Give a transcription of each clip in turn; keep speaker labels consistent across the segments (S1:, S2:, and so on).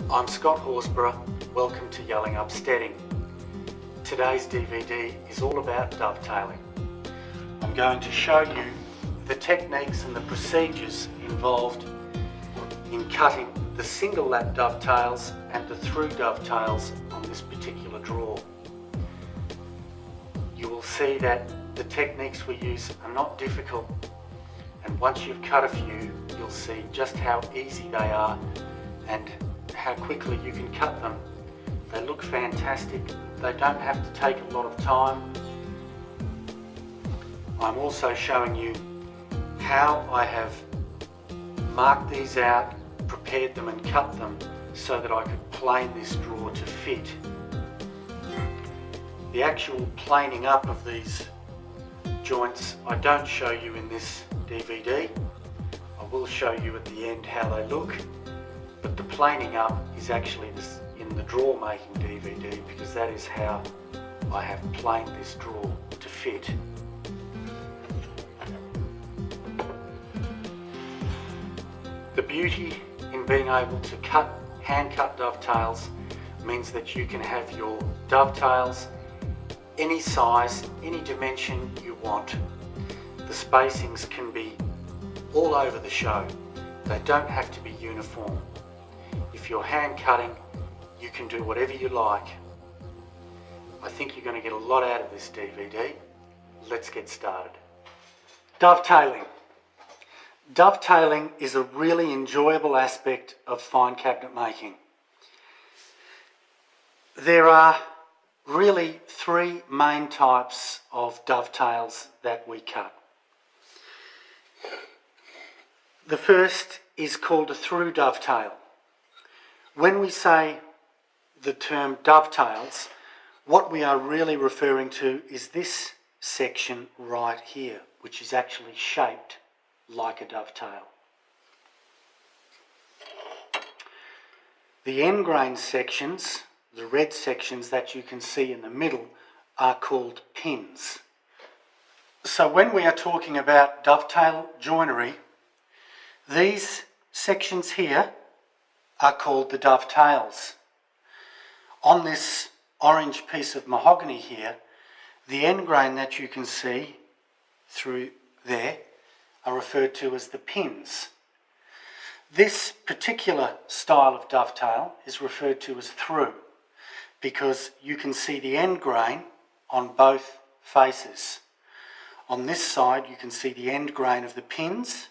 S1: I'm Scott Horsburgh, welcome to Yelling Up Steading. Today's DVD is all about dovetailing. I'm going to show you the techniques and the procedures involved in cutting the single lap dovetails and the through dovetails on this particular drawer. You will see that the techniques we use are not difficult, and once you've cut a few, you'll see just how easy they are and how quickly you can cut them. They look fantastic. They don't have to take a lot of time. I'm also showing you how I have marked these out, prepared them and cut them so that I could plane this drawer to fit. The actual planing up of these joints I don't show you in this DVD. I will show you at the end how they look, but the planing up is actually in the drawer making DVD, because that is how I have planed this drawer to fit. The beauty in being able to hand cut dovetails means that you can have your dovetails any size, any dimension you want. The spacings can be all over the show. They don't have to be uniform. If you're hand cutting, you can do whatever you like. I think you're going to get a lot out of this DVD. Let's get started. Dovetailing. Dovetailing is a really enjoyable aspect of fine cabinet making. There are really three main types of dovetails that we cut. The first is called a through dovetail. When we say the term dovetails, what we are really referring to is this section right here, which is actually shaped like a dovetail. The end grain sections, the red sections that you can see in the middle, are called pins. So when we are talking about dovetail joinery, these sections here are called the dovetails. On this orange piece of mahogany here, the end grain that you can see through there are referred to as the pins. This particular style of dovetail is referred to as through, because you can see the end grain on both faces. On this side you can see the end grain of the pins,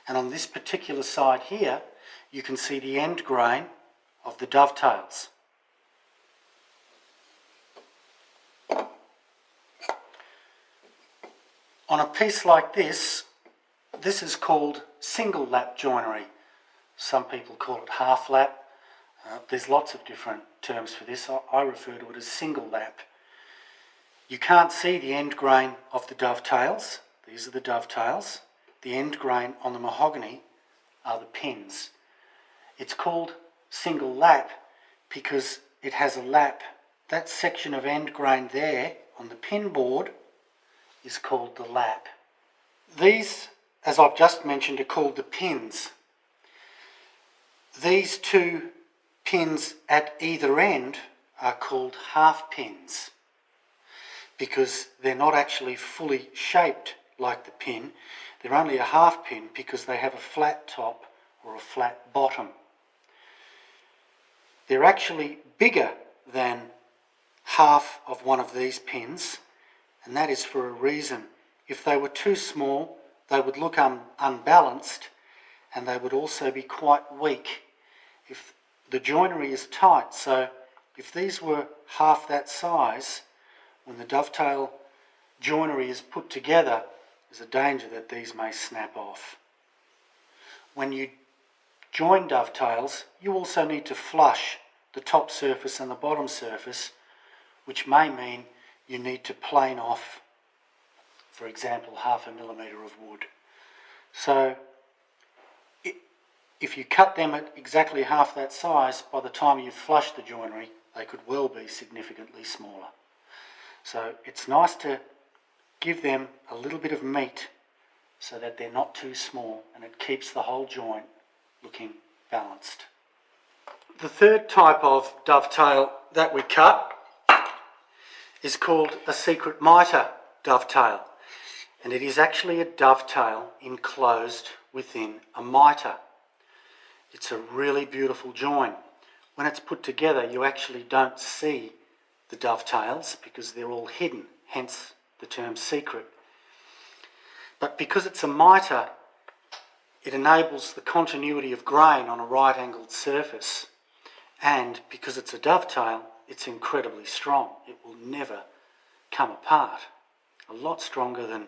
S1: and on this particular side here you can see the end grain of the dovetails. On a piece like this, this is called single lap joinery. Some people call it half lap. There's lots of different terms for this. I refer to it as single lap. You can't see the end grain of the dovetails. These are the dovetails. The end grain on the mahogany are the pins. It's called single lap because it has a lap. That section of end grain there on the pin board is called the lap. These, as I've just mentioned, are called the pins. These two pins at either end are called half pins because they're not actually fully shaped like the pin. They're only a half pin because they have a flat top or a flat bottom. They're actually bigger than half of one of these pins, and that is for a reason. If they were too small, they would look unbalanced, and they would also be quite weak. If the joinery is tight, so if these were half that size, when the dovetail joinery is put together, there's a danger that these may snap off. When you join dovetails, you also need to flush the top surface and the bottom surface, which may mean you need to plane off, for example, 0.5 millimetre of wood. So if you cut them at exactly half that size, by the time you've flushed the joinery, they could well be significantly smaller. So it's nice to give them a little bit of meat so that they're not too small, and it keeps the whole joint looking balanced. The third type of dovetail that we cut is called a secret mitre dovetail, and it is actually a dovetail enclosed within a mitre. It's a really beautiful join. When it's put together, you actually don't see the dovetails because they're all hidden, hence the term secret. But because it's a mitre, it enables the continuity of grain on a right-angled surface, and because it's a dovetail, it's incredibly strong. It will never come apart. A lot stronger than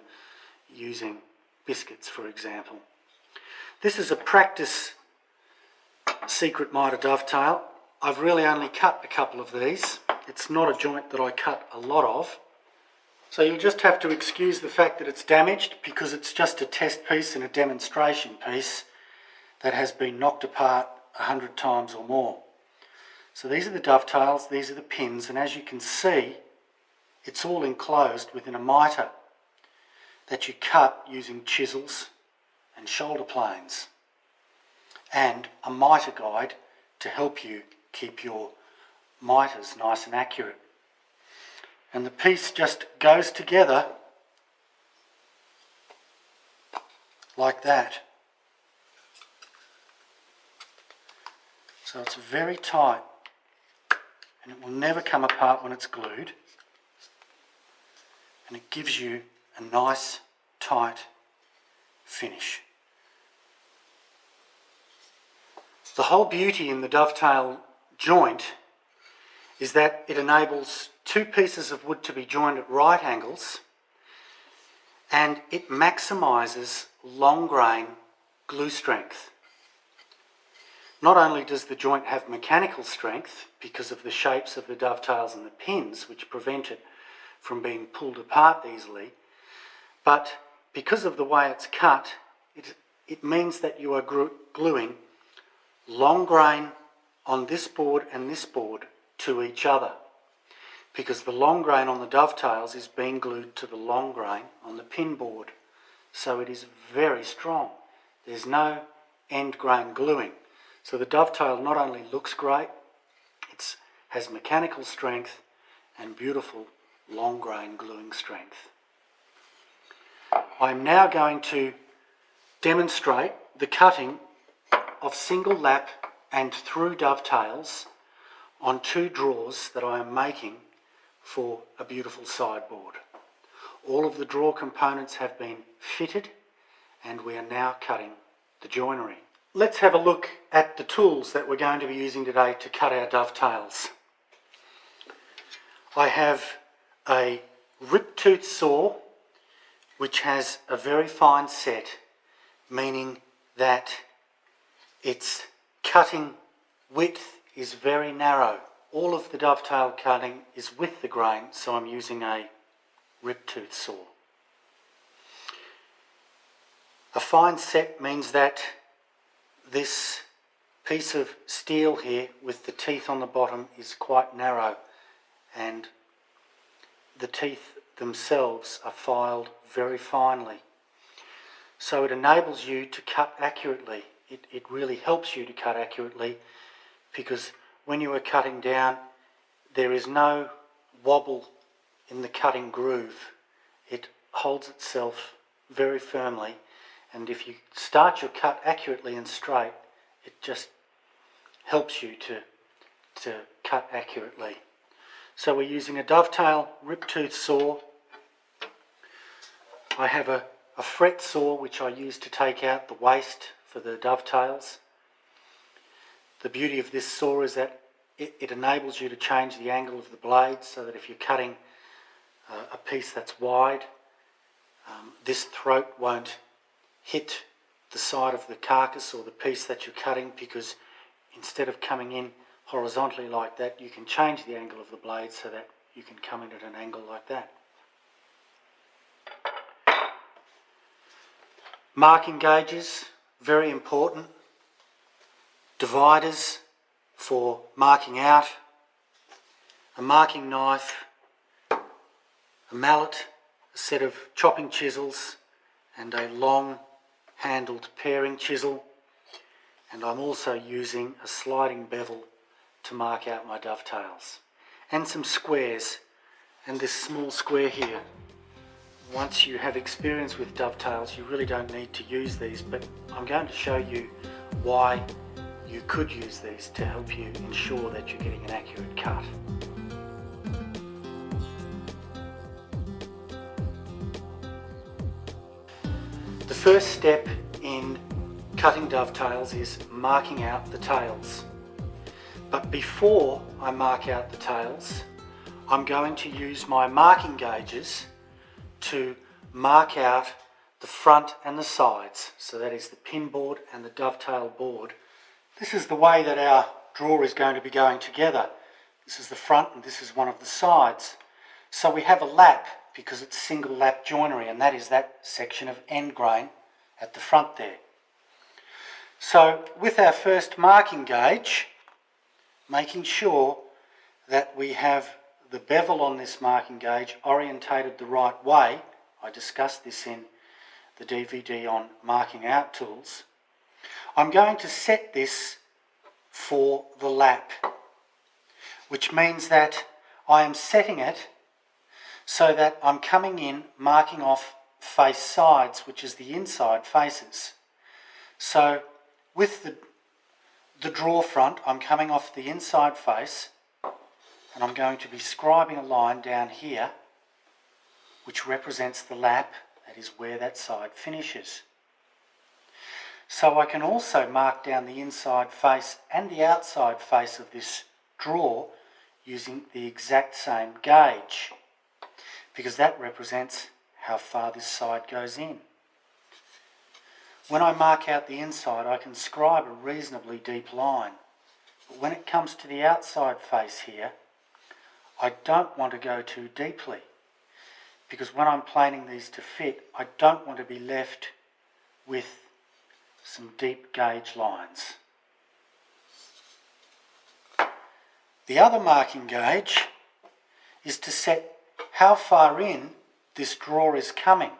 S1: using biscuits, for example. This is a practice secret mitre dovetail. I've really only cut a couple of these. It's not a joint that I cut a lot of. So you'll just have to excuse the fact that it's damaged because it's just a test piece and a demonstration piece that has been knocked apart 100 times or more. So these are the dovetails, these are the pins, and as you can see, it's all enclosed within a mitre that you cut using chisels and shoulder planes, and a mitre guide to help you keep your mitres nice and accurate. And the piece just goes together like that. So it's very tight and it will never come apart when it's glued, and it gives you a nice tight finish. The whole beauty in the dovetail joint is that it enables two pieces of wood to be joined at right angles, and it maximises long grain glue strength. Not only does the joint have mechanical strength because of the shapes of the dovetails and the pins, which prevent it from being pulled apart easily, but because of the way it's cut, it means that you are gluing long grain on this board and this board to each other, because the long grain on the dovetails is being glued to the long grain on the pin board. So it is very strong. There's no end grain gluing. So the dovetail not only looks great, it has mechanical strength and beautiful long grain gluing strength. I'm now going to demonstrate the cutting of single lap and through dovetails on two drawers that I am making for a beautiful sideboard. All of the drawer components have been fitted and we are now cutting the joinery. Let's have a look at the tools that we're going to be using today to cut our dovetails. I have a rip-tooth saw which has a very fine set, meaning that its cutting width is very narrow. All of the dovetail cutting is with the grain, so I'm using a rip-tooth saw. A fine set means that this piece of steel here with the teeth on the bottom is quite narrow, and the teeth themselves are filed very finely. So it enables you to cut accurately. It really helps you to cut accurately, because when you are cutting down, there is no wobble in the cutting groove. It holds itself very firmly, and if you start your cut accurately and straight, it just helps you to cut accurately. So we're using a dovetail rip-tooth saw. I have a fret saw which I use to take out the waste for the dovetails. The beauty of this saw is that it enables you to change the angle of the blade, so that if you're cutting a piece that's wide, this throat won't hit the side of the carcass or the piece that you're cutting, because instead of coming in horizontally like that, you can change the angle of the blade so that you can come in at an angle like that. Marking gauges, very important. Dividers for marking out. A marking knife. A mallet, a set of chopping chisels, and a long handled paring chisel. and I'm also using a sliding bevel to mark out my dovetails, and some squares, and this small square here. Once you have experience with dovetails, you really don't need to use these, but I'm going to show you why you could use these to help you ensure that you're getting an accurate cut. The first step in cutting dovetails is marking out the tails. But before I mark out the tails, I'm going to use my marking gauges to mark out the front and the sides. So that is the pin board and the dovetail board. This is the way that our drawer is going to be going together. This is the front and this is one of the sides. So we have a lap because it's single lap joinery, and that is that section of end grain at the front there. So with our first marking gauge, making sure that we have the bevel on this marking gauge orientated the right way. I discussed this in the DVD on marking out tools. I'm going to set this for the lap, which means that I am setting it so that I'm coming in marking off face sides, which is the inside faces. So with the drawer front, I'm coming off the inside face, and I'm going to be scribing a line down here which represents the lap. That is where that side finishes. So I can also mark down the inside face and the outside face of this drawer using the exact same gauge, because that represents how far this side goes in. When I mark out the inside, I can scribe a reasonably deep line, but when it comes to the outside face here, I don't want to go too deeply, because when I'm planing these to fit, I don't want to be left with some deep gauge lines. The other marking gauge is to set how far in this drawer is coming.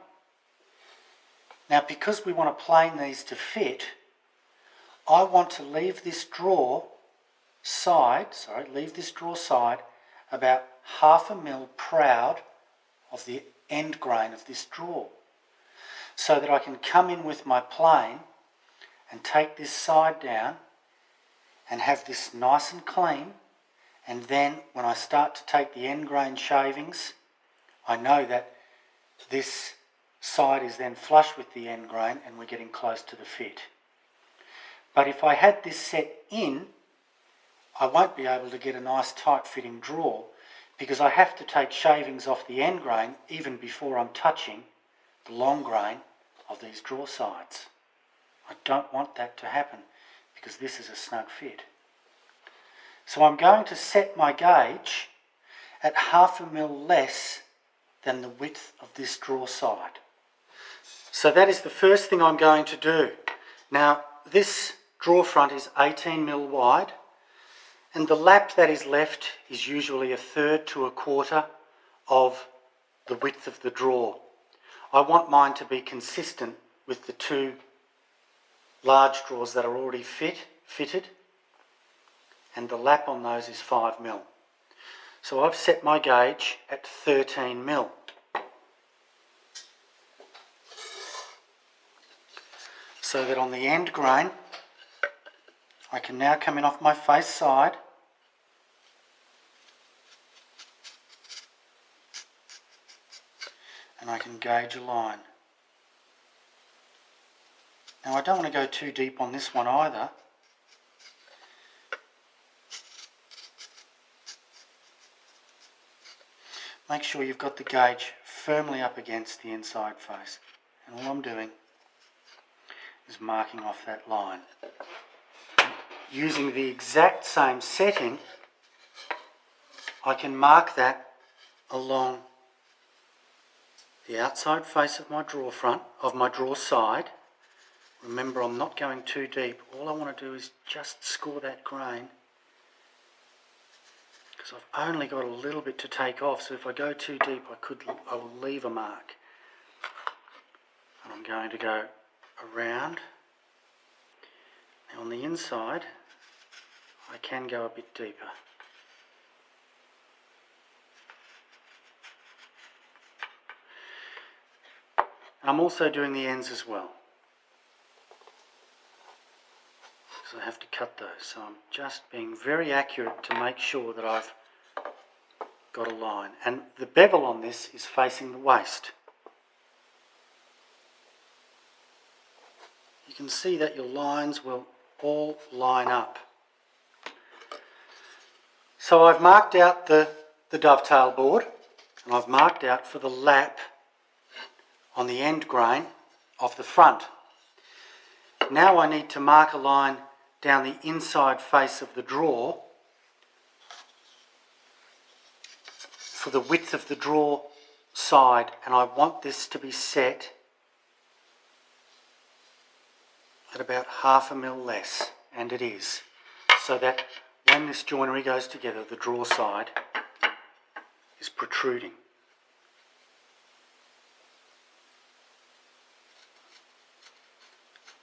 S1: Now, because we want to plane these to fit, I want to leave this drawer side about 1/2 mil proud of the end grain of this drawer, so that I can come in with my plane and take this side down and have this nice and clean, and then when I start to take the end grain shavings, I know that this side is then flush with the end grain and we're getting close to the fit. But if I had this set in, I won't be able to get a nice tight fitting drawer, because I have to take shavings off the end grain even before I'm touching the long grain of these drawer sides. I don't want that to happen because this is a snug fit. So I'm going to set my gauge at 1/2 mil less than the width of this drawer side. So that is the first thing I'm going to do. Now, this drawer front is 18 mil wide, and the lap that is left is usually 1/3 to 1/4 of the width of the drawer. I want mine to be consistent with the two large drawers that are already fitted, and the lap on those is 5 mil. So I've set my gauge at 13 mil. So that on the end grain, I can now come in off my face side and I can gauge a line. Now, I don't want to go too deep on this one either. Make sure you've got the gauge firmly up against the inside face. And all I'm doing is marking off that line. Using the exact same setting, I can mark that along the outside face of my drawer front, of my drawer side. Remember, I'm not going too deep. All I want to do is just score that grain, because I've only got a little bit to take off, so if I go too deep I will leave a mark. And I'm going to go around. On the inside, I can go a bit deeper. I'm also doing the ends as well, because I have to cut those. So I'm just being very accurate to make sure that I've got a line. And the bevel on this is facing the waste. You can see that your lines will all line up. So I've marked out the dovetail board, and I've marked out for the lap on the end grain of the front. Now I need to mark a line down the inside face of the drawer for the width of the drawer side, and I want this to be set at about 1/2 mm less, and it is, so that when this joinery goes together, the drawer side is protruding.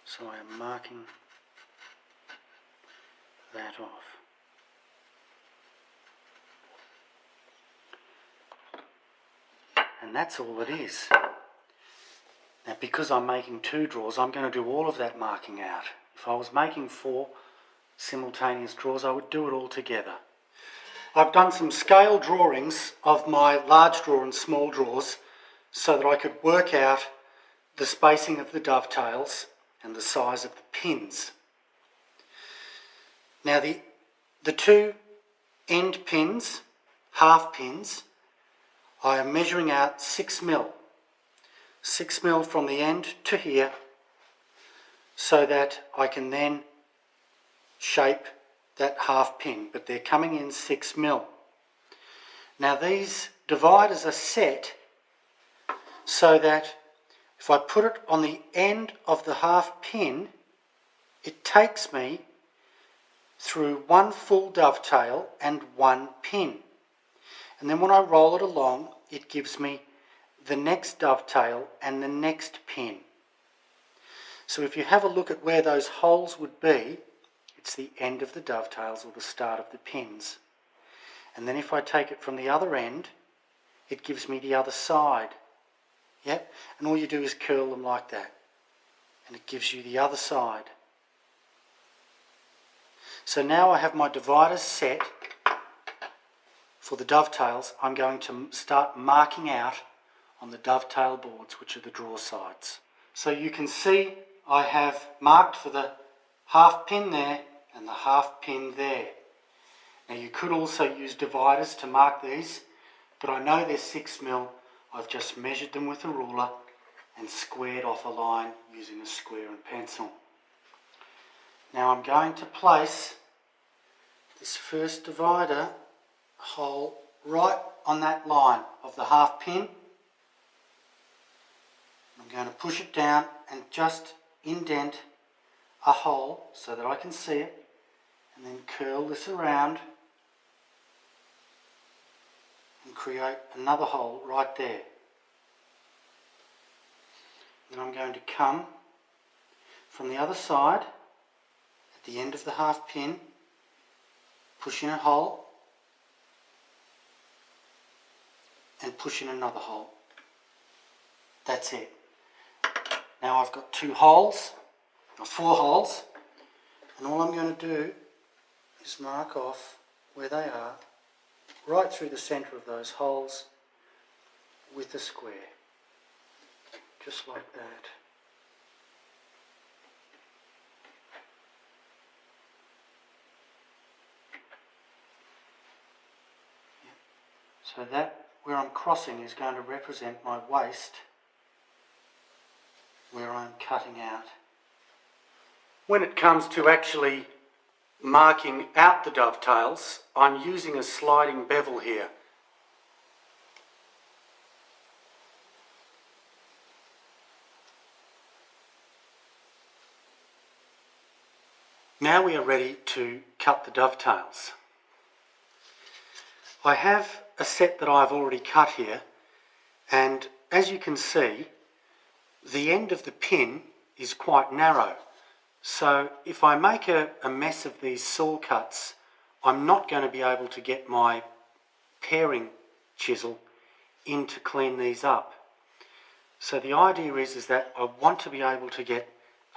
S1: So I am marking that off. And that's all it is. Now, because I'm making 2 drawers, I'm going to do all of that marking out. If I was making 4 simultaneous drawers, I would do it all together. I've done some scale drawings of my large drawer and small drawers so that I could work out the spacing of the dovetails and the size of the pins. Now the 2 end pins, half pins, I am measuring out 6 mm. 6 mm from the end to here, so that I can then shape that half pin, but they're coming in 6 mm. Now these dividers are set so that if I put it on the end of the half pin, it takes me through 1 full dovetail and 1 pin. And then when I roll it along, it gives me the next dovetail and the next pin. So if you have a look at where those holes would be, it's the end of the dovetails or the start of the pins. And then if I take it from the other end, it gives me the other side. Yep, and all you do is curl them like that, and it gives you the other side. So now I have my dividers set for the dovetails. I'm going to start marking out on the dovetail boards, which are the drawer sides. So you can see I have marked for the half pin there and the half pin there. Now you could also use dividers to mark these, but I know they're 6 mm. I've just measured them with a ruler and squared off a line using a square and pencil. Now I'm going to place this first divider hole right on that line of the half pin. I'm going to push it down and just indent a hole so that I can see it, and then curl this around and create another hole right there. Then I'm going to come from the other side at the end of the half pin, push in a hole and push in another hole. That's it. Now I've got 2 holes, or 4 holes, and all I'm going to do is mark off where they are, right through the centre of those holes with a square, just like that. So that, where I'm crossing, is going to represent my waist, where I'm cutting out. When it comes to actually marking out the dovetails, I'm using a sliding bevel here. Now we are ready to cut the dovetails. I have a set that I've already cut here, and as you can see, the end of the pin is quite narrow, So if I make a mess of these saw cuts, I'm not going to be able to get my paring chisel in to clean these up. So the idea is that I want to be able to get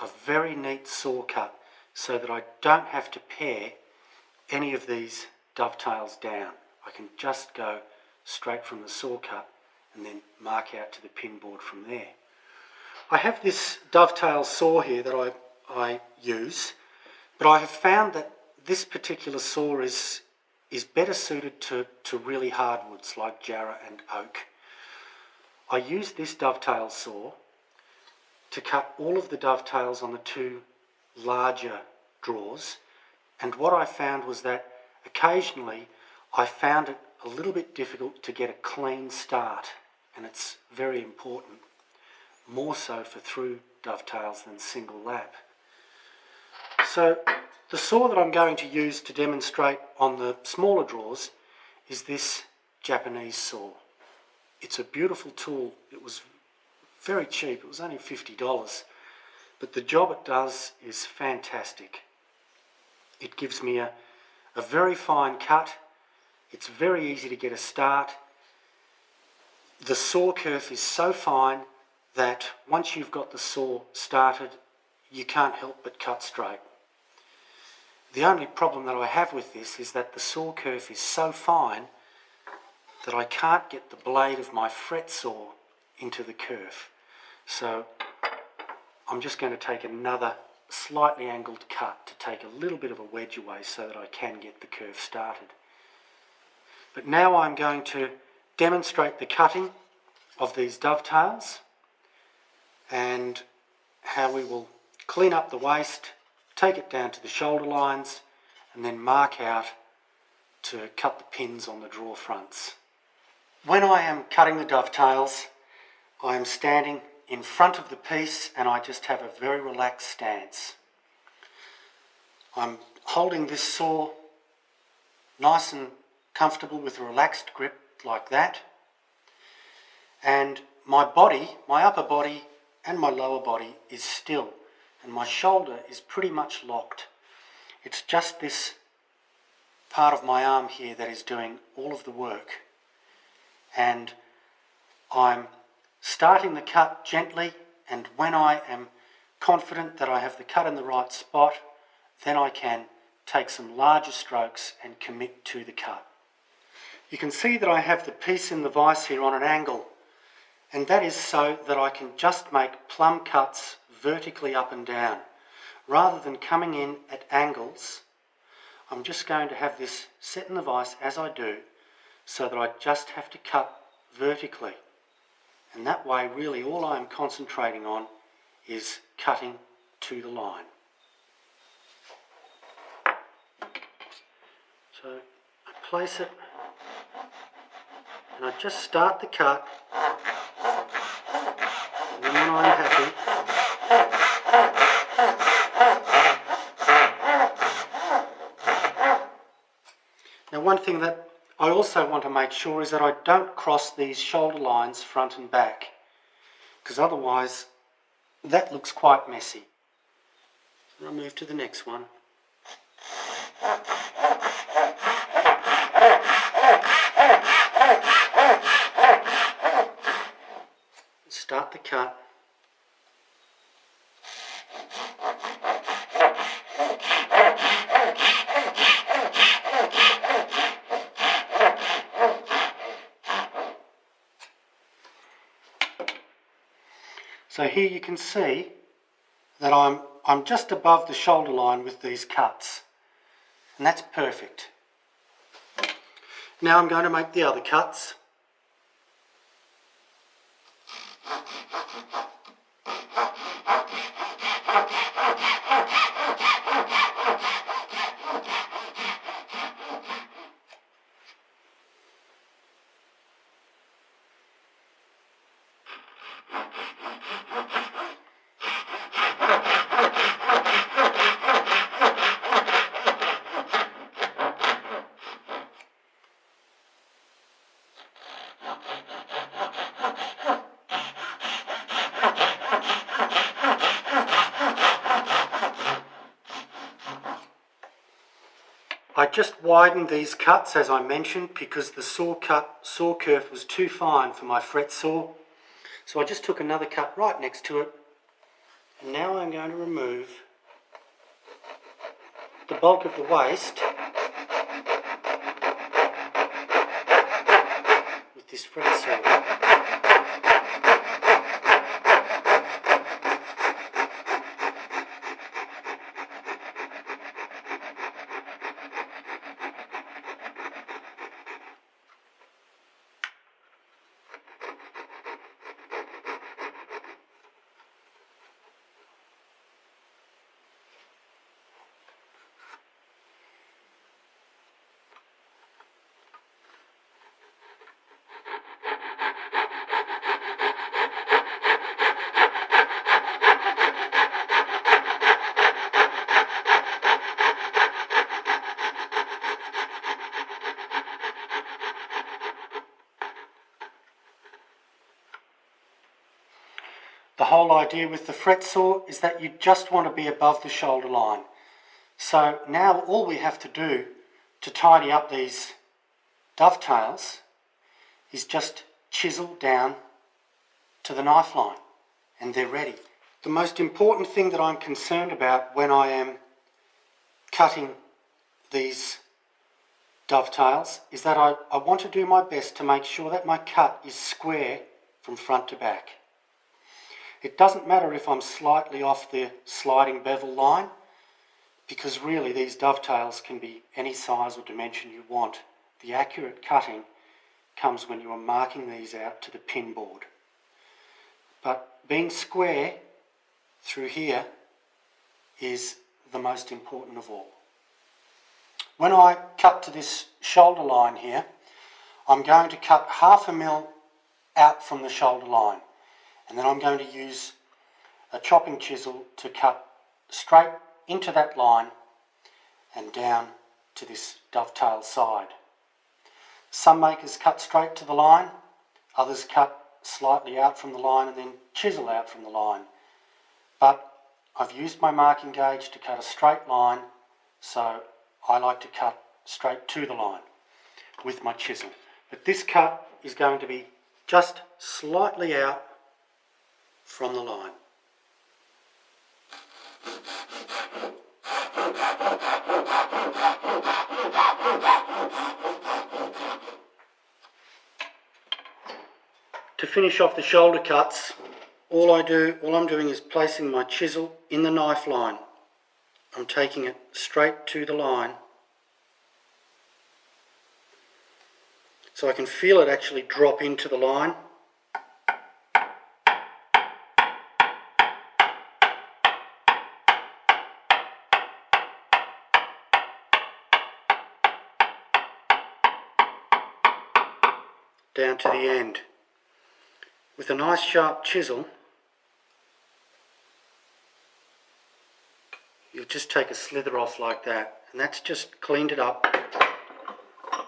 S1: a very neat saw cut so that I don't have to pare any of these dovetails down. I can just go straight from the saw cut and then mark out to the pin board from there. I have this dovetail saw here that I use, but I have found that this particular saw is better suited to really hard woods like jarrah and oak. I use this dovetail saw to cut all of the dovetails on the two larger drawers, and what I found was that occasionally I found it a little bit difficult to get a clean start, and it's very important, more so for through dovetails than single lap. So the saw that I'm going to use to demonstrate on the smaller drawers is this Japanese saw. It's a beautiful tool. It was very cheap, it was only $50, but the job it does is fantastic. It gives me a very fine cut. It's very easy to get a start. The saw kerf is so fine that once you've got the saw started, you can't help but cut straight. The only problem that I have with this is that the saw kerf is so fine that I can't get the blade of my fret saw into the kerf. So I'm just going to take another slightly angled cut to take a little bit of a wedge away so that I can get the kerf started. But now I'm going to demonstrate the cutting of these dovetails and how we will clean up the waste, take it down to the shoulder lines, and then mark out to cut the pins on the drawer fronts. When I am cutting the dovetails, I am standing in front of the piece and I just have a very relaxed stance. I'm holding this saw nice and comfortable with a relaxed grip like that, and my body, my upper body and my lower body is still, and my shoulder is pretty much locked. It's just this part of my arm here that is doing all of the work, and I'm starting the cut gently, and when I am confident that I have the cut in the right spot, then I can take some larger strokes and commit to the cut. You can see that I have the piece in the vise here on an angle, and that is so that I can just make plumb cuts vertically up and down. Rather than coming in at angles, I'm just going to have this set in the vise as I do, so that I just have to cut vertically. And that way really all I am concentrating on is cutting to the line. So I place it and I just start the cut, and then when I'm happy, now one thing that I also want to make sure is that I don't cross these shoulder lines front and back, because otherwise that looks quite messy. I'll move to the next one. Start the cut. So here you can see that I'm just above the shoulder line with these cuts, and that's perfect. Now I'm going to make the other cuts. I just widened these cuts as I mentioned because the saw kerf was too fine for my fret saw. So I just took another cut right next to it, and now I'm going to remove the bulk of the waste with this fret saw. The whole idea with the fret saw is that you just want to be above the shoulder line. So now all we have to do to tidy up these dovetails is just chisel down to the knife line and they're ready. The most important thing that I'm concerned about when I am cutting these dovetails is that I want to do my best to make sure that my cut is square from front to back. It doesn't matter if I'm slightly off the sliding bevel line, because really these dovetails can be any size or dimension you want. The accurate cutting comes when you are marking these out to the pin board. But being square through here is the most important of all. When I cut to this shoulder line here, I'm going to cut 1/2 mil out from the shoulder line. And then I'm going to use a chopping chisel to cut straight into that line and down to this dovetail side. Some makers cut straight to the line, others cut slightly out from the line and then chisel out from the line. But I've used my marking gauge to cut a straight line, so I like to cut straight to the line with my chisel. But this cut is going to be just slightly out from the line. To finish off the shoulder cuts, all I'm doing is placing my chisel in the knife line. I'm taking it straight to the line so I can feel it actually drop into the line. Down to the end. With a nice sharp chisel, you'll just take a slither off like that, and that's just cleaned it up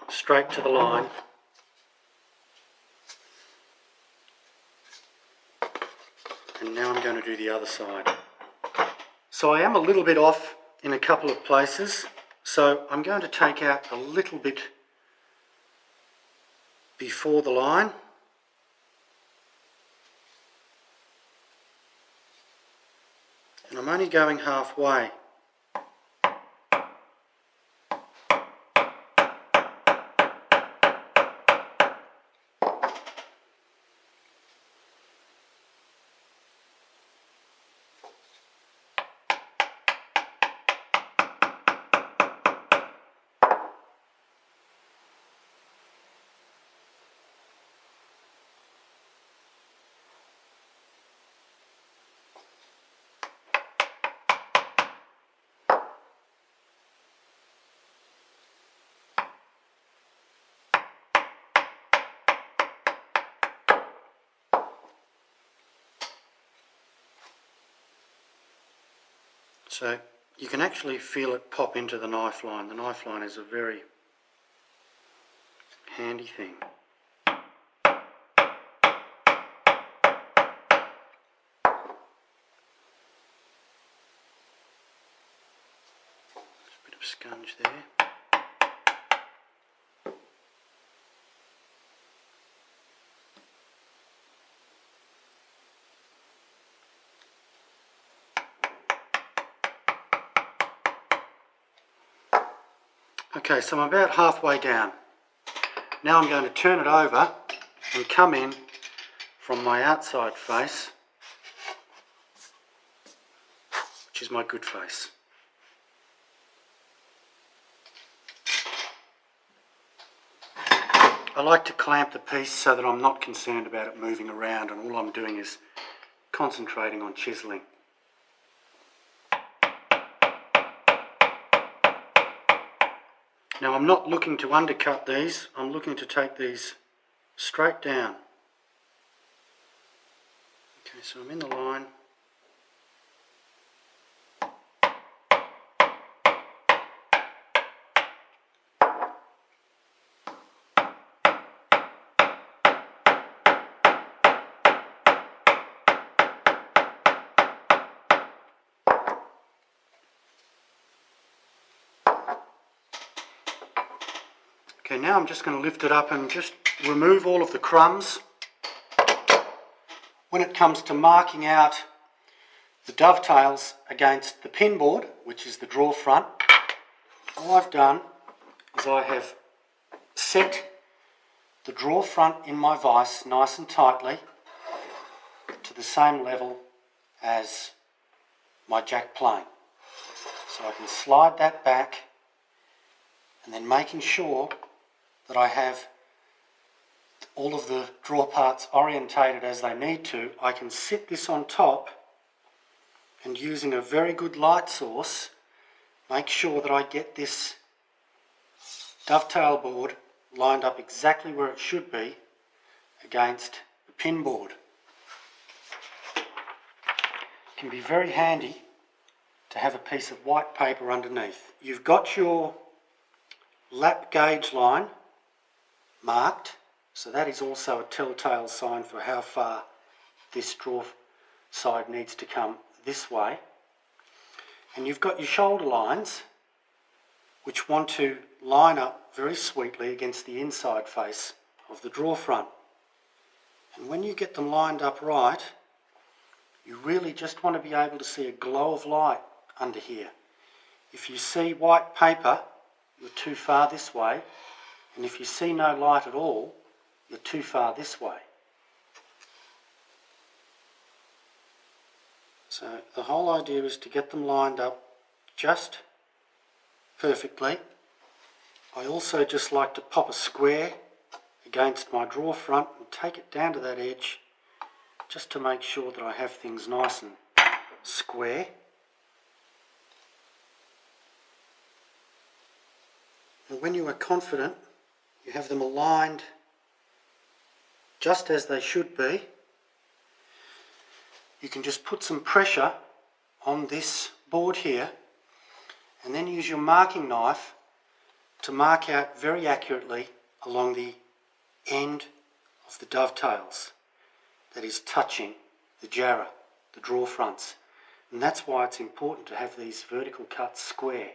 S1: straight to the line. And now I'm going to do the other side. So I am a little bit off in a couple of places, so I'm going to take out a little bit before the line. And I'm only going halfway. So you can actually feel it pop into the knife line. The knife line is a very handy thing. Just a bit of sponge there. Okay, so I'm about halfway down. Now I'm going to turn it over and come in from my outside face, which is my good face. I like to clamp the piece so that I'm not concerned about it moving around, and all I'm doing is concentrating on chiseling. Now I'm not looking to undercut these, I'm looking to take these straight down. Okay, so I'm in the line. Okay, now I'm just going to lift it up and just remove all of the crumbs. When it comes to marking out the dovetails against the pin board, which is the draw front, all I've done is I have set the draw front in my vise nice and tightly to the same level as my jack plane. So I can slide that back, and then making sure that I have all of the draw parts orientated as they need to, I can sit this on top and, using a very good light source, make sure that I get this dovetail board lined up exactly where it should be against the pin board. It can be very handy to have a piece of white paper underneath. You've got your lap gauge line marked, so that is also a telltale sign for how far this draw side needs to come this way. And you've got your shoulder lines, which want to line up very sweetly against the inside face of the draw front. And when you get them lined up right, you really just want to be able to see a glow of light under here. If you see white paper, you're too far this way, and if you see no light at all, you're too far this way. So the whole idea is to get them lined up just perfectly. I also just like to pop a square against my draw front and take it down to that edge, just to make sure that I have things nice and square. And when you are confident you have them aligned just as they should be, you can just put some pressure on this board here, and then use your marking knife to mark out very accurately along the end of the dovetails that is touching the jarrah, the draw fronts. And that's why it's important to have these vertical cuts square.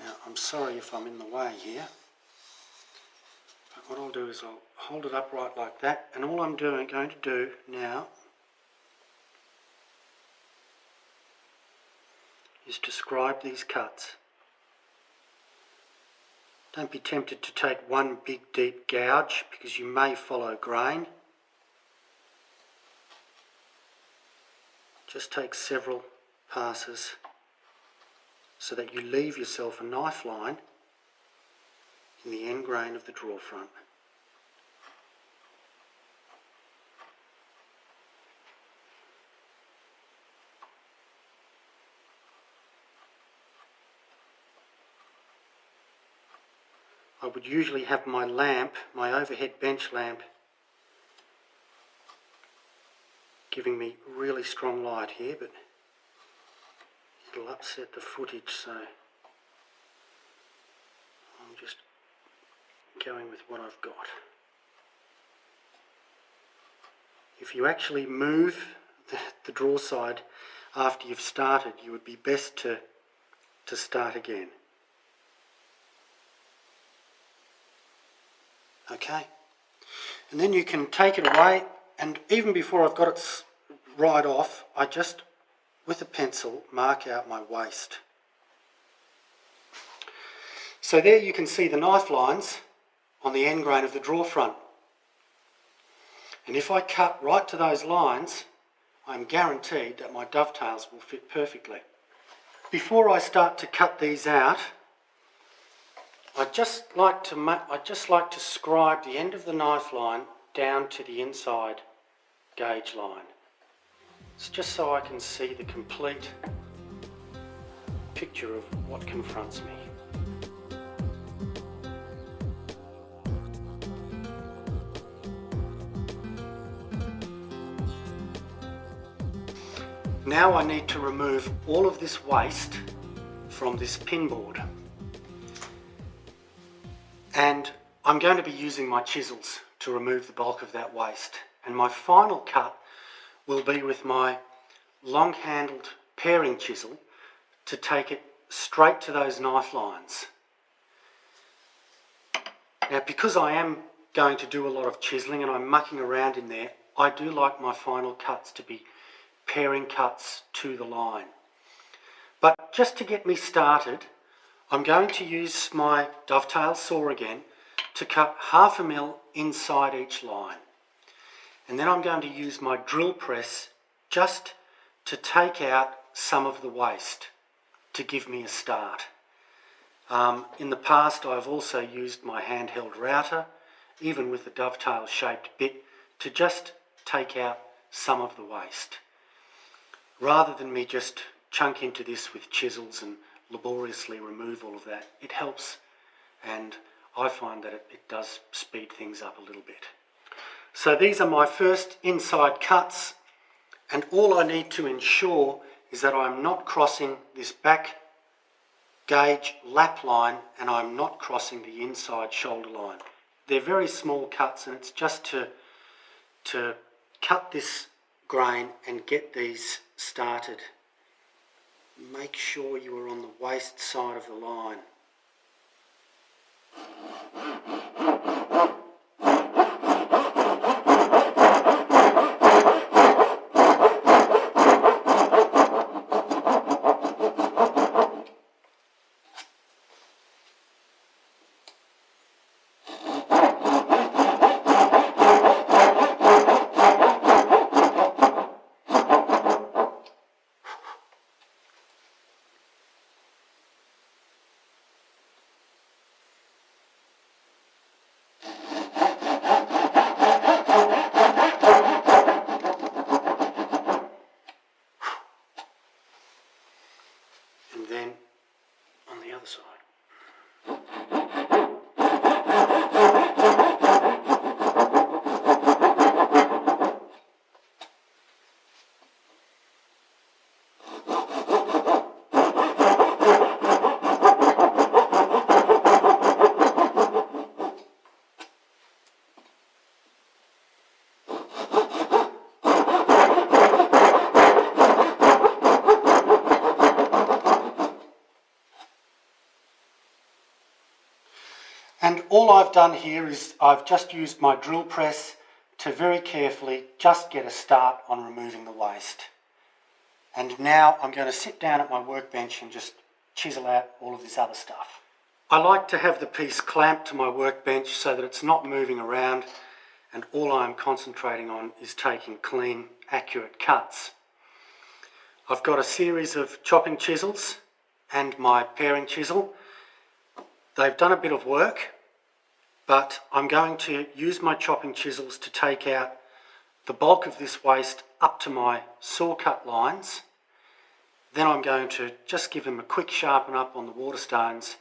S1: Now, I'm sorry if I'm in the way here, but what I'll do is I'll hold it upright like that, and all I'm going to do now is to scribe these cuts. Don't be tempted to take one big deep gouge, because you may follow grain. Just take several passes so that you leave yourself a knife line in the end grain of the draw front. I would usually have my lamp, my overhead bench lamp, giving me really strong light here, but it'll upset the footage, so I'm just going with what I've got. If you actually move the draw side after you've started, you would be best to start again. Okay, and then you can take it away, and even before I've got it right off, I just, with a pencil, mark out my waist. So there you can see the knife lines on the end grain of the draw front. And if I cut right to those lines, I'm guaranteed that my dovetails will fit perfectly. Before I start to cut these out, I'd just like to scribe the end of the knife line down to the inside gauge line. It's just so I can see the complete picture of what confronts me. Now I need to remove all of this waste from this pin board. And I'm going to be using my chisels to remove the bulk of that waste. And my final cut will be with my long-handled paring chisel to take it straight to those knife lines. Now, because I am going to do a lot of chiseling and I'm mucking around in there, I do like my final cuts to be paring cuts to the line. But just to get me started, I'm going to use my dovetail saw again to cut 1/2 mil inside each line. And then I'm going to use my drill press just to take out some of the waste to give me a start. In the past I've also used my handheld router, even with the dovetail shaped bit, to just take out some of the waste. Rather than me just chunk into this with chisels and laboriously remove all of that, it helps, and I find that it does speed things up a little bit. So these are my first inside cuts, and all I need to ensure is that I'm not crossing this back gauge lap line and I'm not crossing the inside shoulder line. They're very small cuts, and it's just to cut this grain and get these started. Make sure you are on the waist side of the line. And then on the other side. And all I've done here is I've just used my drill press to very carefully just get a start on removing the waste. And now I'm going to sit down at my workbench and just chisel out all of this other stuff. I like to have the piece clamped to my workbench so that it's not moving around, and all I'm concentrating on is taking clean, accurate cuts. I've got a series of chopping chisels and my paring chisel. They've done a bit of work, but I'm going to use my chopping chisels to take out the bulk of this waste up to my saw cut lines. Then I'm going to just give them a quick sharpen up on the water stones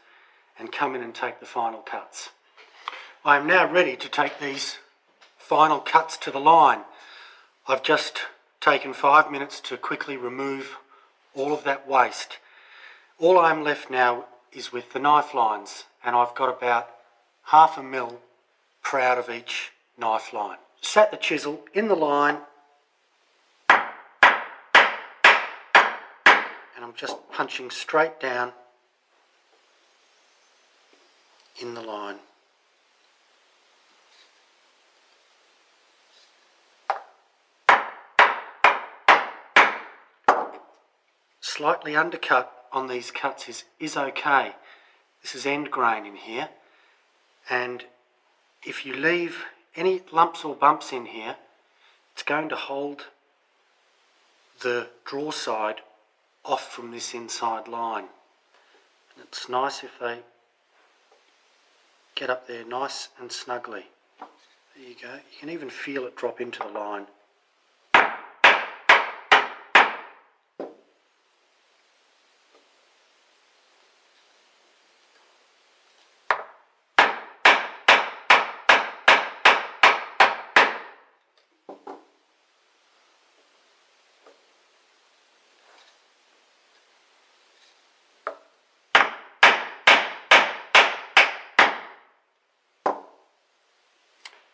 S1: and come in and take the final cuts. I am now ready to take these final cuts to the line. I've just taken 5 minutes to quickly remove all of that waste. All I'm left now is with the knife lines, and I've got about 1/2 mil per out of each knife line. Sat the chisel in the line, and I'm just punching straight down in the line. Slightly undercut on these cuts is okay. This is end grain in here, and if you leave any lumps or bumps in here, it's going to hold the draw side off from this inside line. And it's nice if they get up there nice and snugly. There you go. You can even feel it drop into the line.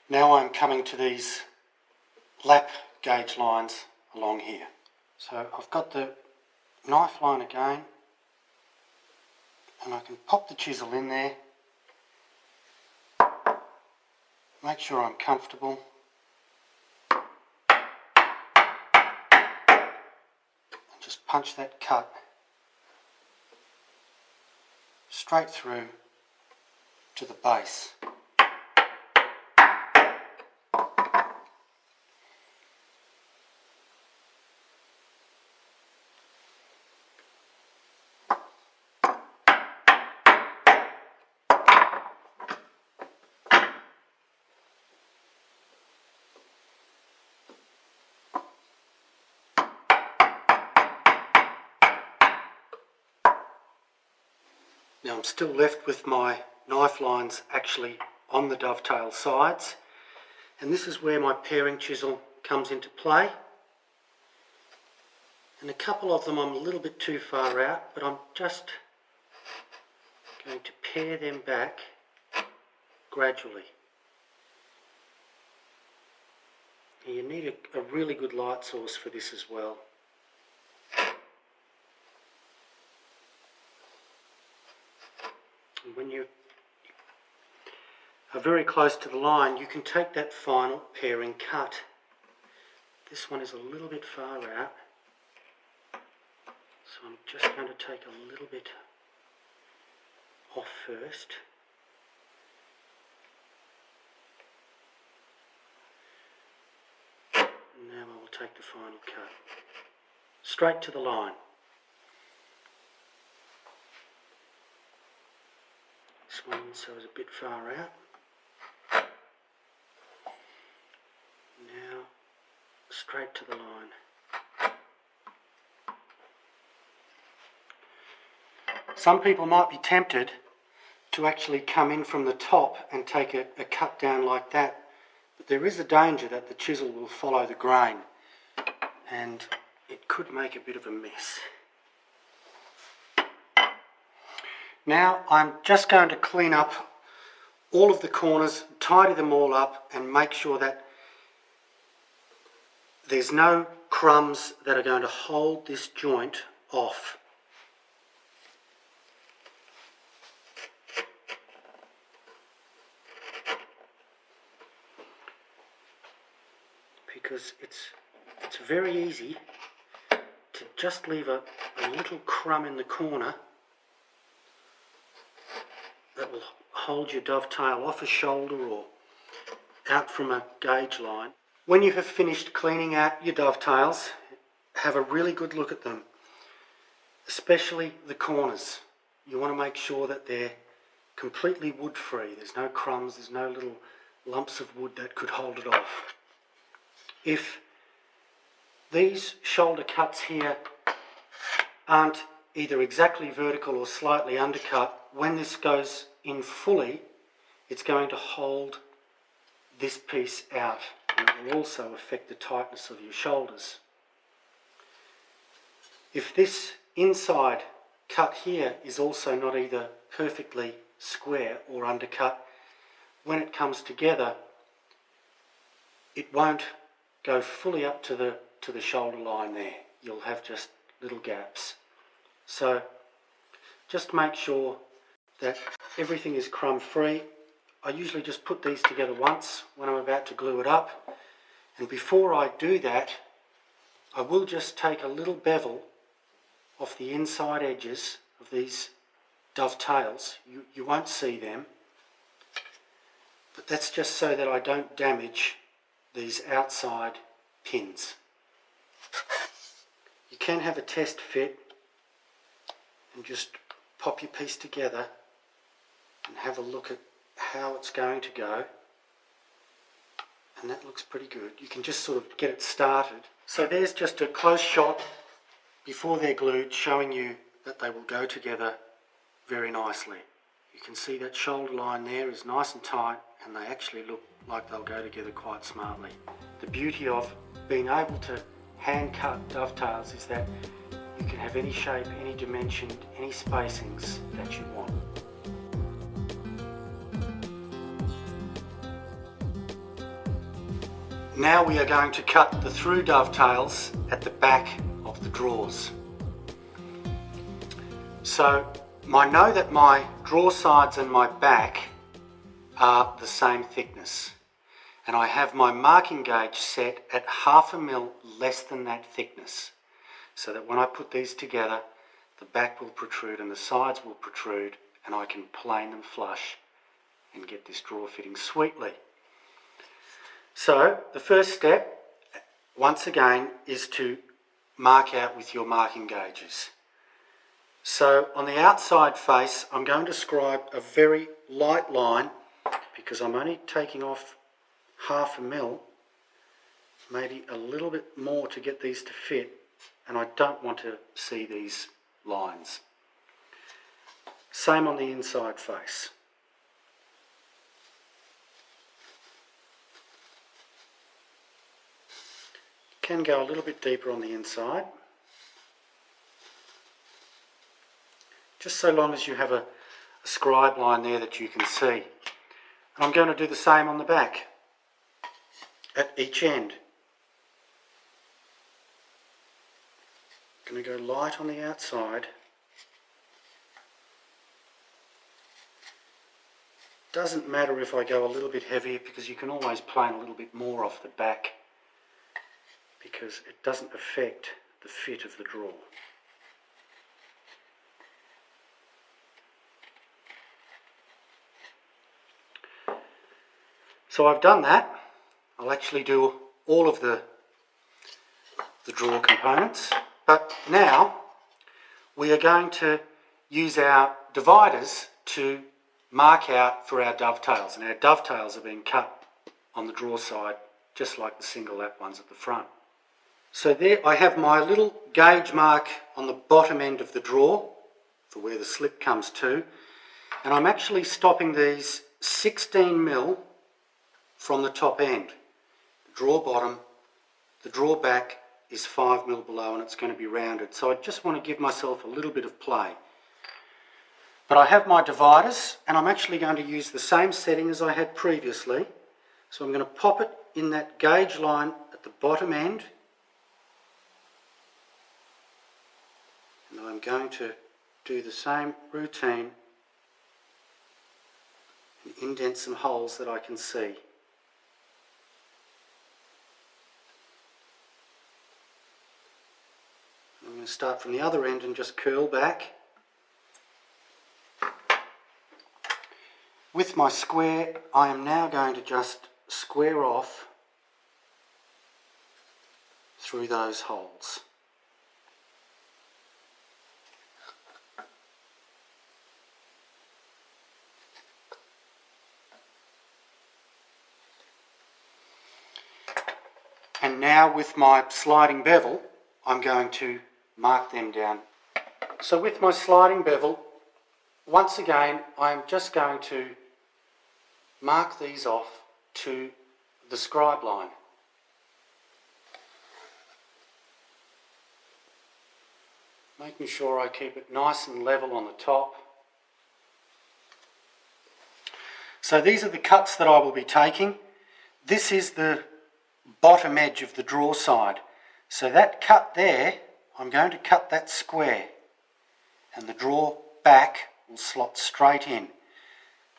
S1: Now I'm coming to these lap gauge lines along here. So I've got the knife line again, and I can pop the chisel in there, make sure I'm comfortable, and just punch that cut straight through to the base. Now I'm still left with my knife lines actually on the dovetail sides, and this is where my paring chisel comes into play. And a couple of them I'm a little bit too far out, but I'm just going to pare them back gradually. And you need a really good light source for this as well. And when you are very close to the line, you can take that final paring cut. This one is a little bit far out, so I'm just going to take a little bit off first. And now I will take the final cut straight to the line. This one also is a bit far out. Now straight to the line. Some people might be tempted to actually come in from the top and take a cut down like that, but there is a danger that the chisel will follow the grain and it could make a bit of a mess. Now I'm just going to clean up all of the corners, tidy them all up, and make sure that there's no crumbs that are going to hold this joint off. Because it's very easy to just leave a little crumb in the corner that will hold your dovetail off a shoulder or out from a gauge line. When you have finished cleaning out your dovetails, have a really good look at them, especially the corners. You want to make sure that they're completely wood free. There's no crumbs, there's no little lumps of wood that could hold it off. If these shoulder cuts here aren't either exactly vertical or slightly undercut, when this goes in fully, it's going to hold this piece out, and it will also affect the tightness of your shoulders. If this inside cut here is also not either perfectly square or undercut, when it comes together, it won't go fully up to the shoulder line there. You'll have just little gaps. So just make sure that everything is crumb free. I usually just put these together once when I'm about to glue it up, and before I do that I will just take a little bevel off the inside edges of these dovetails, you won't see them, but that's just so that I don't damage these outside pins. You can have a test fit and just pop your piece together and have a look at how it's going to go, and that looks pretty good. You can just sort of get it started. So there's just a close shot before they're glued, showing you that they will go together very nicely. You can see that shoulder line there is nice and tight, and they actually look like they'll go together quite smartly. The beauty of being able to hand cut dovetails is that you can have any shape, any dimension, any spacings that you want. Now we are going to cut the through dovetails at the back of the drawers. So I know that my drawer sides and my back are the same thickness, and I have my marking gauge set at 1/2 mm less than that thickness, so that when I put these together, the back will protrude and the sides will protrude, and I can plane them flush and get this drawer fitting sweetly. So the first step, once again, is to mark out with your marking gauges. So on the outside face, I'm going to scribe a very light line, because I'm only taking off 1/2 mm, maybe a little bit more to get these to fit, and I don't want to see these lines. Same on the inside face. Can go a little bit deeper on the inside, just so long as you have a scribe line there that you can see. And I'm going to do the same on the back at each end. I'm going to go light on the outside. Doesn't matter if I go a little bit heavier, because you can always plane a little bit more off the back, because it doesn't affect the fit of the drawer. So I've done that. I'll actually do all of the drawer components, but now we are going to use our dividers to mark out for our dovetails, and our dovetails are being cut on the drawer side just like the single lap ones at the front. So there I have my little gauge mark on the bottom end of the drawer for where the slip comes to, and I'm actually stopping these 16 mm from the top end. The drawer bottom, the drawer back is 5 mm below, and it's going to be rounded, so I just want to give myself a little bit of play. But I have my dividers, and I'm actually going to use the same setting as I had previously. So I'm going to pop it in that gauge line at the bottom end, and I'm going to do the same routine and indent some holes that I can see. I'm going to start from the other end and just curl back. With my square, I am now going to just square off through those holes. And now with my sliding bevel, I'm going to mark them down. So with my sliding bevel, once again, I'm just going to mark these off to the scribe line. Making sure I keep it nice and level on the top. So these are the cuts that I will be taking. This is the bottom edge of the drawer side. So that cut there, I'm going to cut that square, and the drawer back will slot straight in.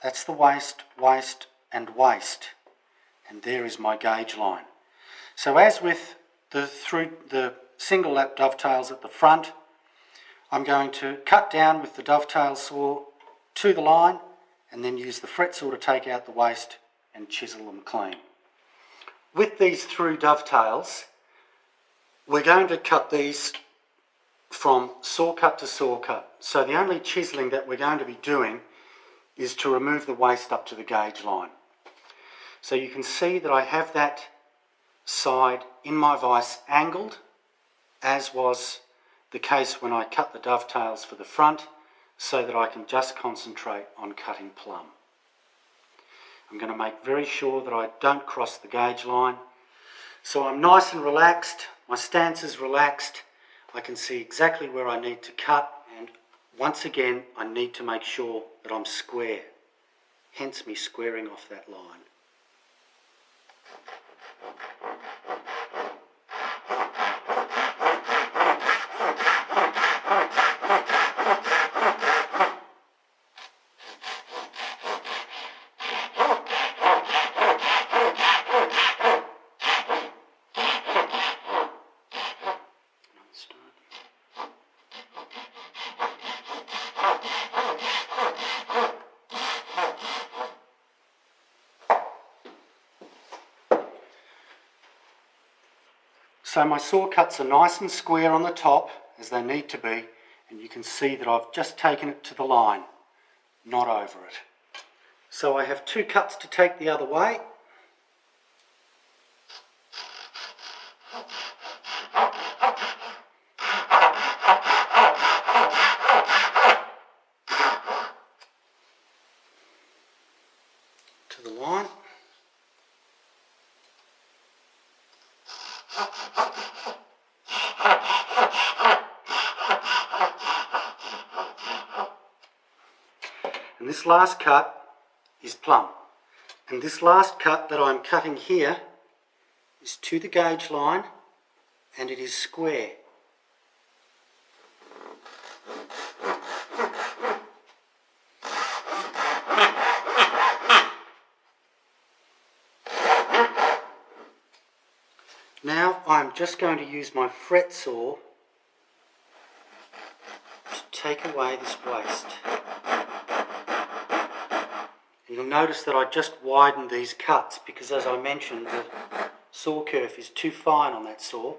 S1: That's the waist, waist and waist, and there is my gauge line. So as with the single lap dovetails at the front, I'm going to cut down with the dovetail saw to the line and then use the fret saw to take out the waste and chisel them clean. With these through dovetails, we're going to cut these from saw cut to saw cut. So the only chiseling that we're going to be doing is to remove the waste up to the gauge line. So you can see that I have that side in my vise angled, as was the case when I cut the dovetails for the front, so that I can just concentrate on cutting plumb. I'm going to make very sure that I don't cross the gauge line. So I'm nice and relaxed, my stance is relaxed, I can see exactly where I need to cut, and once again I need to make sure that I'm square, hence me squaring off that line. So my saw cuts are nice and square on the top, as they need to be, and you can see that I've just taken it to the line, not over it. So I have two cuts to take the other way. To the line. And this last cut is plumb. And this last cut that I'm cutting here is to the gauge line, and it is square. Now I'm just going to use my fret saw to take away this waste. And you'll notice that I just widened these cuts because, as I mentioned, the saw kerf is too fine on that saw.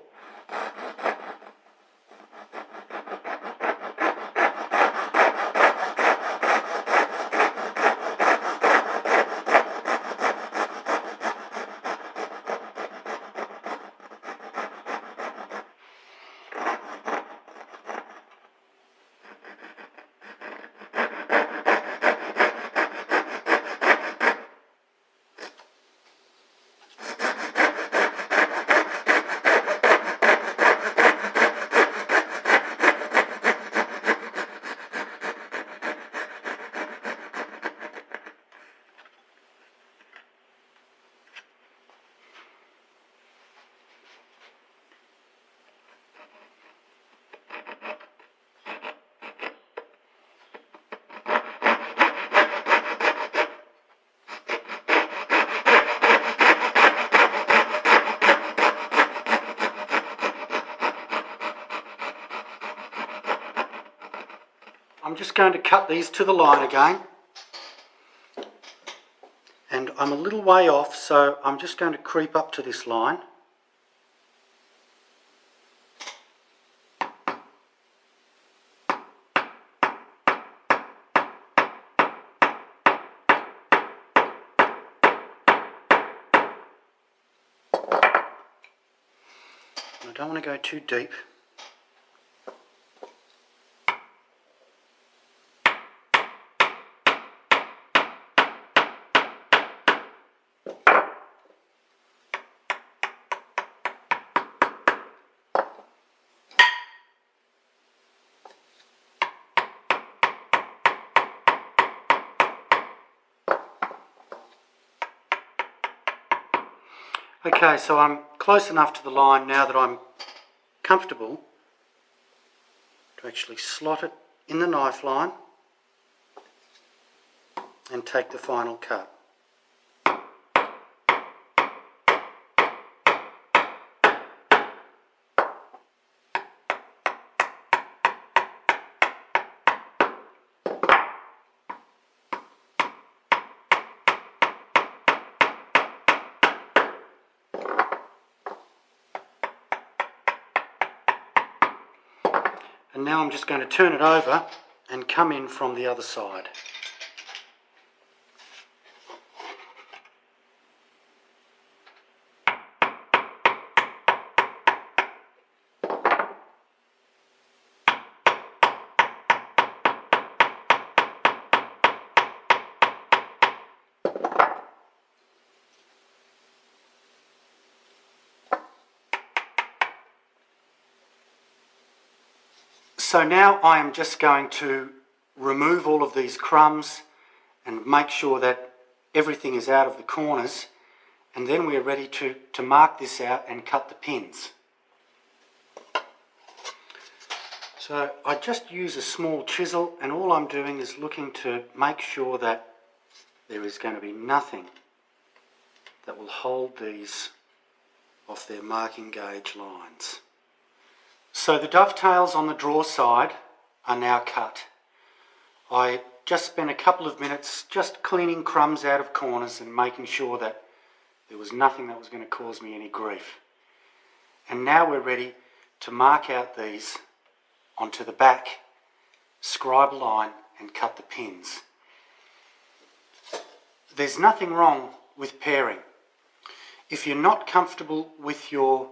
S1: I'm just going to cut these to the line again, and I'm a little way off, so I'm just going to creep up to this line. I don't want to go too deep. Okay, so I'm close enough to the line now that I'm comfortable to actually slot it in the knife line and take the final cut. And now I'm just going to turn it over and come in from the other side. So now I am just going to remove all of these crumbs and make sure that everything is out of the corners, and then we are ready to mark this out and cut the pins. So I just use a small chisel, and all I'm doing is looking to make sure that there is going to be nothing that will hold these off their marking gauge lines. So the dovetails on the draw side are now cut. I just spent a couple of minutes just cleaning crumbs out of corners and making sure that there was nothing that was going to cause me any grief. And now we're ready to mark out these onto the back, scribe a line and cut the pins. There's nothing wrong with pairing. If you're not comfortable with your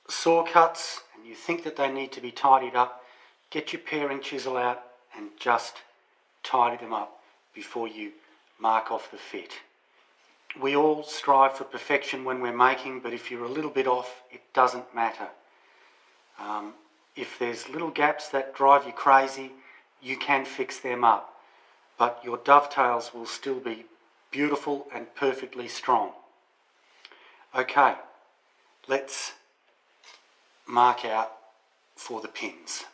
S1: saw cuts and you think that they need to be tidied up, get your paring chisel out and just tidy them up before you mark off the fit. We all strive for perfection when we're making, but if you're a little bit off, it doesn't matter. If there's little gaps that drive you crazy, you can fix them up, but your dovetails will still be beautiful and perfectly strong. Okay, let's mark out for the pins.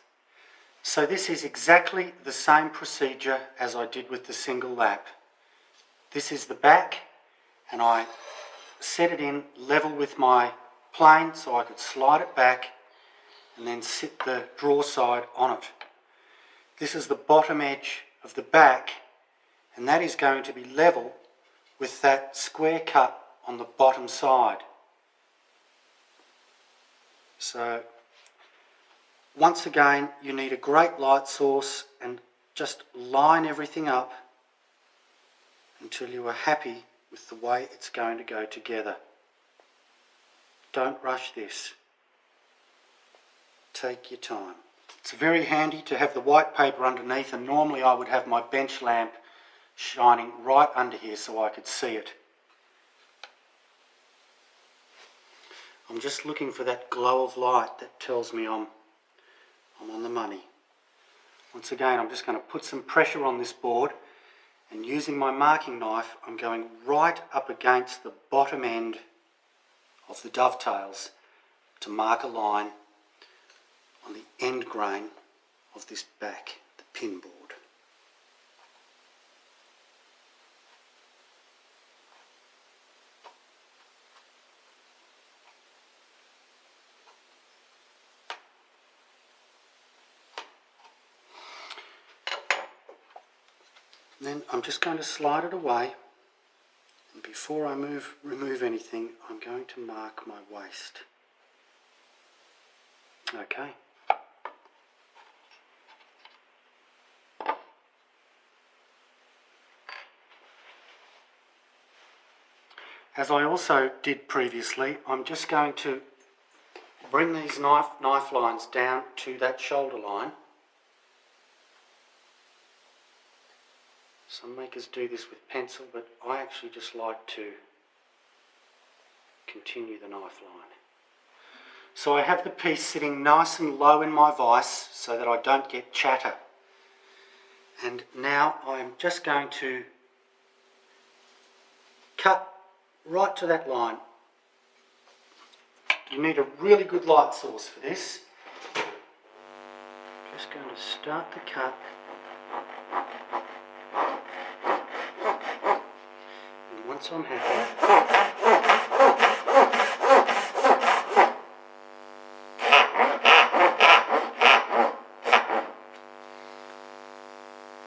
S1: So this is exactly the same procedure as I did with the single lap. This is the back, and I set it in level with my plane so I could slide it back and then sit the draw side on it. This is the bottom edge of the back, and that is going to be level with that square cut on the bottom side. So once again, you need a great light source and just line everything up until you are happy with the way it's going to go together. Don't rush this. Take your time. It's very handy to have the white paper underneath, and normally I would have my bench lamp shining right under here so I could see it. I'm just looking for that glow of light that tells me I'm on the money. Once again, I'm just going to put some pressure on this board, and using my marking knife, I'm going right up against the bottom end of the dovetails to mark a line on the end grain of this back, the pin board. Then I'm just going to slide it away, and before I remove anything, I'm going to mark my waist. Okay. As I also did previously, I'm just going to bring these knife lines down to that shoulder line. Some makers do this with pencil, but I actually just like to continue the knife line. So I have the piece sitting nice and low in my vise so that I don't get chatter. And now I'm just going to cut right to that line. You need a really good light source for this. Just going to start the cut. And once I'm happy,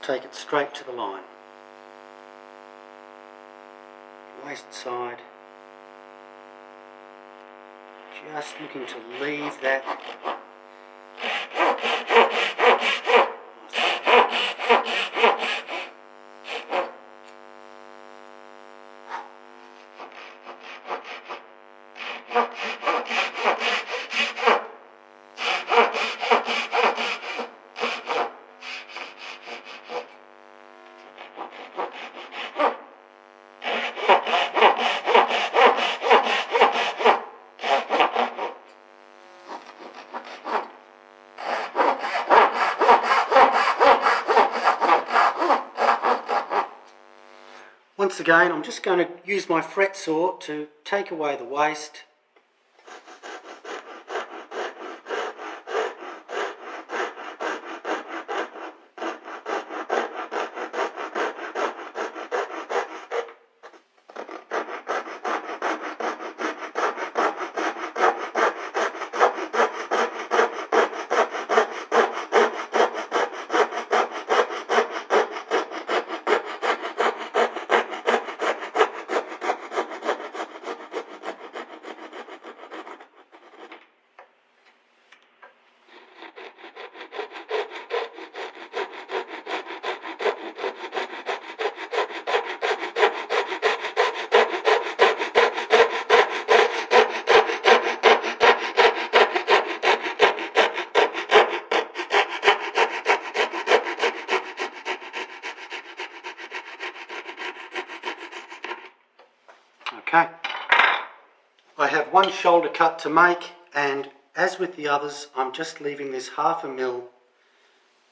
S1: take it straight to the line. Waist side. Just looking to leave that Once again, I'm just going to use my fret saw to take away the waste. Okay, I have one shoulder cut to make, and as with the others, I'm just leaving this 1/2 mil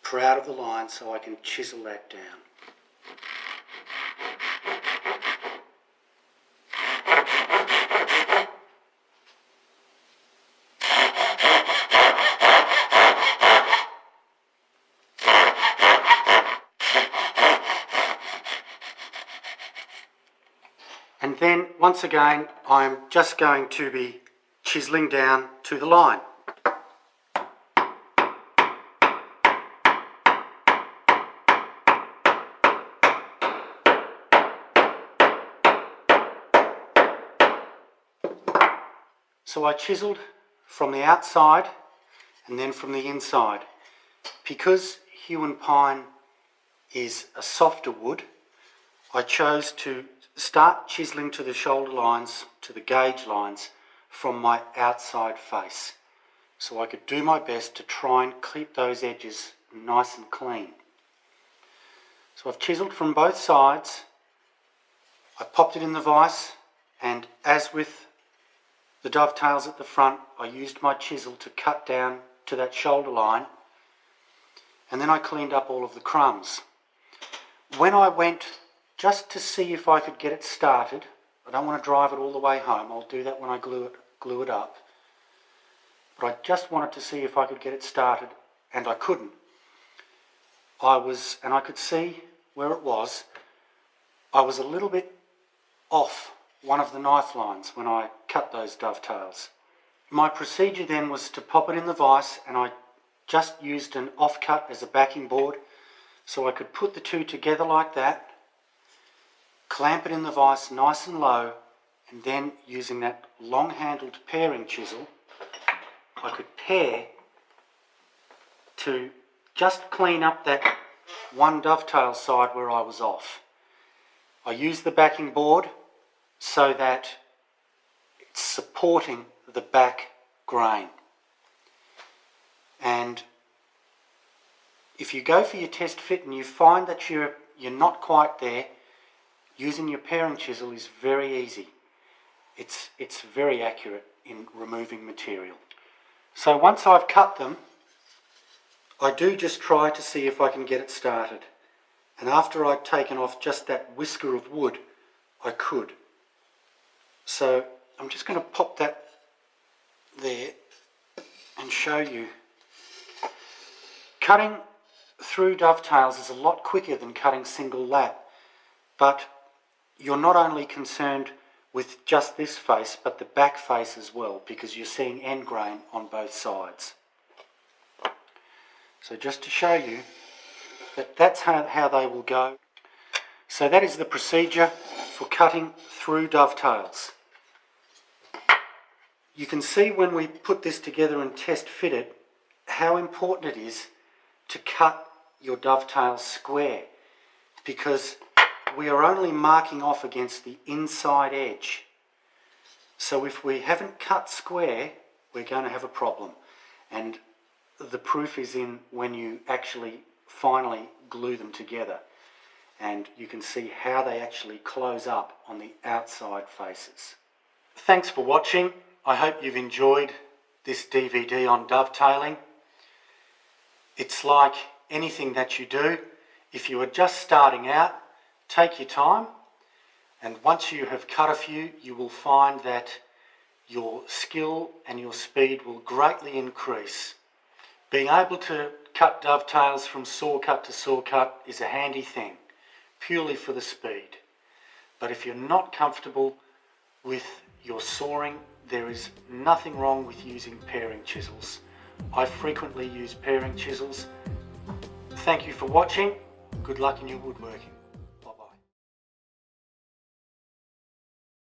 S1: per out of the line so I can chisel that down. And then, once again, I'm just going to be chiseling down to the line. So I chiseled from the outside and then from the inside. Because hewn pine is a softer wood, I chose to start chiseling to the shoulder lines, to the gauge lines, from my outside face. So I could do my best to try and keep those edges nice and clean. So I've chiseled from both sides, I popped it in the vise, and as with the dovetails at the front, I used my chisel to cut down to that shoulder line, and then I cleaned up all of the crumbs. When I went just to see if I could get it started, I don't want to drive it all the way home, I'll do that when I glue it up, but I just wanted to see if I could get it started, and I couldn't. And I could see where it was, I was a little bit off one of the knife lines when I cut those dovetails. My procedure then was to pop it in the vise, and I just used an offcut as a backing board so I could put the two together like that, clamp it in the vise nice and low, and then using that long-handled paring chisel, I could pare to just clean up that one dovetail side where I was off. I used the backing board so that it's supporting the back grain. And if you go for your test fit and you find that you're not quite there, using your paring chisel is very easy. It's very accurate in removing material. So once I've cut them, I do just try to see if I can get it started. And after I'd taken off just that whisker of wood, I could. So I'm just going to pop that there and show you. Cutting through dovetails is a lot quicker than cutting single lap, but you're not only concerned with just this face, but the back face as well, because you're seeing end grain on both sides. So just to show you that that's how they will go. So that is the procedure for cutting through dovetails. You can see when we put this together and test fit it, how important it is to cut your dovetail square, because we are only marking off against the inside edge. So if we haven't cut square, we're going to have a problem. And the proof is in when you actually finally glue them together. And you can see how they actually close up on the outside faces. Thanks for watching. I hope you've enjoyed this DVD on dovetailing. It's like anything that you do. If you are just starting out, take your time, And once you have cut a few, you will find that your skill and your speed will greatly increase. Being able to cut dovetails from saw cut to saw cut is a handy thing, purely for the speed. But if you're not comfortable with your sawing, there is nothing wrong with using paring chisels. I frequently use paring chisels. Thank you for watching. Good luck in your woodworking.